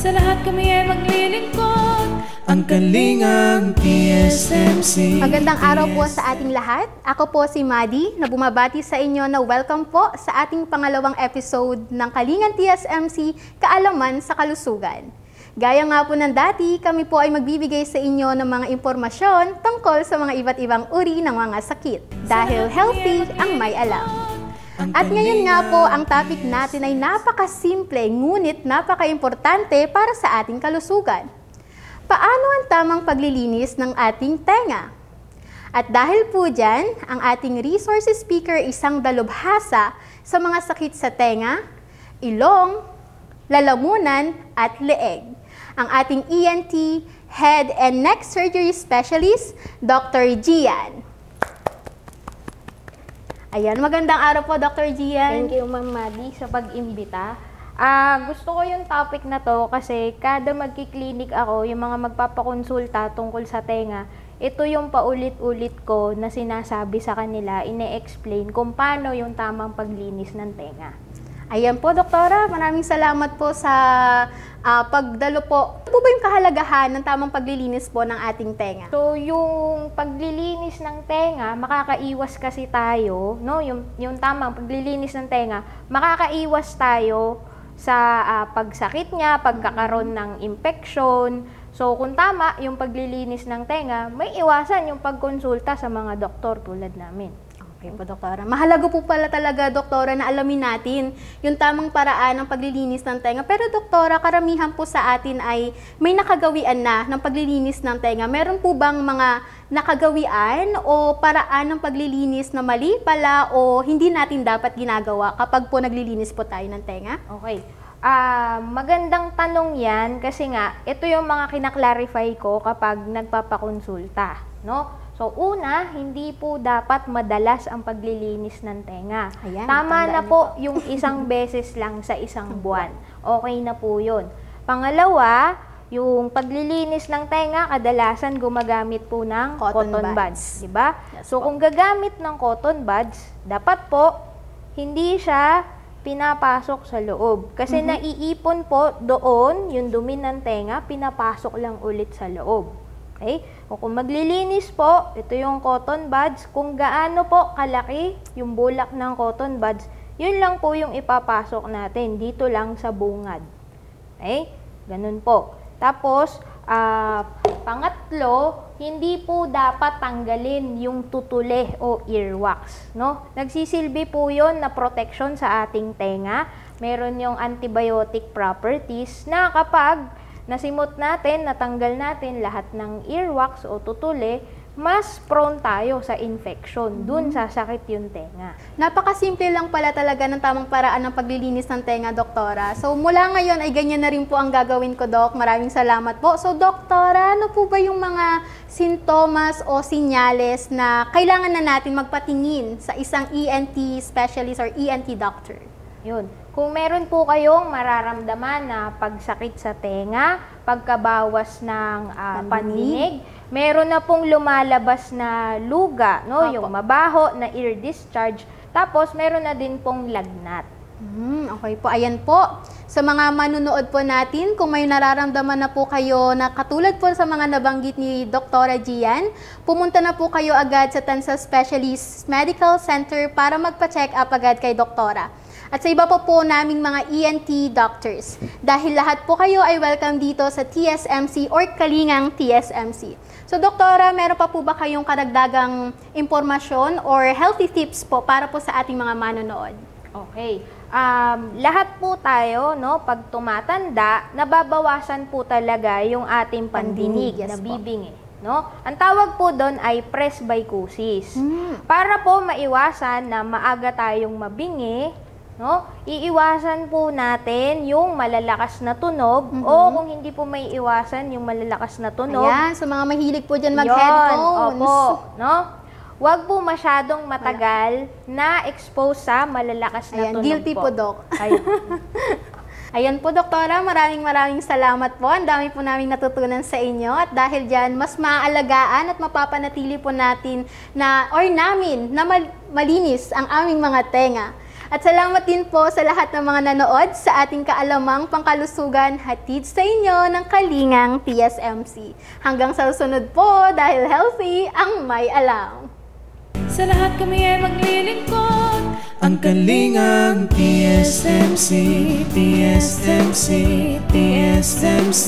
sa lahat kami ay maglilingkod. Ang Kalingang TSMC. Magandang araw po sa ating lahat. Ako po si Madi na bumabati sa inyo na welcome po sa ating pangalawang episode ng Kalingang TSMC, Kaalaman sa Kalusugan. Gaya nga po ng dati, kami po ay magbibigay sa inyo ng mga impormasyon tungkol sa mga iba't ibang uri ng mga sakit. Dahil healthy ang may alam. At ngayon nga po, ang topic natin ay napakasimple ngunit napaka-importante para sa ating kalusugan. Paano ang tamang paglilinis ng ating tenga? At dahil po dyan, ang ating resource speaker isang dalubhasa sa mga sakit sa tenga, ilong, lalamunan at leeg. Ang ating ENT, Head and Neck Surgery Specialist, Dr. Gian. Ayan, magandang araw po, Dr. Gian. Thank you, Ma'am Madi, sa pag-imbita. Gusto ko yung topic na to kasi kada magki-clinic ako, yung mga magpapakonsulta tungkol sa tenga, ito yung paulit-ulit ko na sinasabi sa kanila, ine-explain kung paano yung tamang paglinis ng tenga. Ayan po, Doktora. Maraming salamat po sa pagdalo po. Ano po ba yung kahalagahan ng tamang paglilinis po ng ating tenga? So, yung paglilinis ng tenga, makakaiwas kasi tayo, no? Yung tamang paglilinis ng tenga, makakaiwas tayo sa pagsakit niya, pagkakaroon ng infection. So, kung tama yung paglilinis ng tenga, may iwasan yung pagkonsulta sa mga doktor tulad namin. Okay po, Doktora. Mahalaga po pala talaga, Doktora, na alamin natin yung tamang paraan ng paglilinis ng tenga. Pero, Doktora, karamihan po sa atin ay may nakagawian na ng paglilinis ng tenga. Meron po bang mga nakagawian o paraan ng paglilinis na mali pala o hindi natin dapat ginagawa kapag po naglilinis po tayo ng tenga? Okay. Magandang tanong yan kasi nga, ito yung mga kinaklarify ko kapag nagpapakonsulta, no? So, una, hindi po dapat madalas ang paglilinis ng tenga. Ayan, tama na po yung isang beses lang sa isang buwan. Okay na po yun. Pangalawa, yung paglilinis ng tenga, kadalasan gumagamit po ng cotton buds. Diba? Yes, so, kung gagamit ng cotton buds, dapat po, hindi siya pinapasok sa loob. Kasi naiipon po doon, yung dumi ng tenga, pinapasok lang ulit sa loob. Okay? O kung maglilinis po, ito yung cotton buds. Kung gaano po kalaki yung bulak ng cotton buds, yun lang po yung ipapasok natin. Dito lang sa bungad. Okay? Ganun po. Tapos, pangatlo, hindi po dapat tanggalin yung tutuli o earwax. No? Nagsisilbi po yun na protection sa ating tenga. Meron yung antibiotic properties na kapag nasimot natin, natanggal natin lahat ng earwax o tutuli, mas prone tayo sa infection. Dun sasakit yung tenga. Napakasimple lang pala talaga ng tamang paraan ng paglilinis ng tenga, Doktora. So, mula ngayon ay ganyan na rin po ang gagawin ko, Dok. Maraming salamat po. So, Doktora, ano po ba yung mga sintomas o sinyales na kailangan na natin magpatingin sa isang ENT specialist or ENT doctor? Yun. Kung meron po kayong mararamdaman na pagsakit sa tenga, pagkabawas ng pandinig, meron na pong lumalabas na luga, no? Yung mabaho na ear discharge, tapos meron na din pong lagnat. Okay po, ayan po. Sa mga manunood po natin, kung may nararamdaman na po kayo na katulad po sa mga nabanggit ni Dr. Gian, pumunta na po kayo agad sa Tansa Specialist Medical Center para magpa-check up agad kay Doktora. At sa iba po naming mga ENT doctors. Dahil lahat po kayo ay welcome dito sa TSMC or Kalingang TSMC. So, Doktora, meron pa po ba kayong karagdagang impormasyon or healthy tips po para po sa ating mga manonood? Okay. Lahat po tayo, no, pag tumatanda, nababawasan po talaga yung ating pandinig, Yes, nabibingi. No? Ang tawag po doon ay presbycusis. Para po maiwasan na maaga tayong mabingi, no? Iiwasan po natin yung malalakas na tunog o kung hindi po may iwasan yung malalakas na tunog. Ayan, sa mga mahilig po dyan mag-headphones. Opo, no? Huwag po masyadong matagal na expose sa malalakas na tunog guilty po, Dok. Ayun. Ayan po, Doktora, maraming salamat po. Ang dami po naming natutunan sa inyo at dahil dyan, mas maaalagaan at mapapanatili po natin na, or namin, na malinis ang aming mga tenga. At salamat din po sa lahat ng mga nanood sa ating kaalamang pangkalusugan hatid sa inyo ng Kalingang TSMC. Hanggang sa susunod po dahil healthy ang may alam. Sa lahat kami ay maglilingkod. Ang Kalingang TSMC, TSMC, TSMC.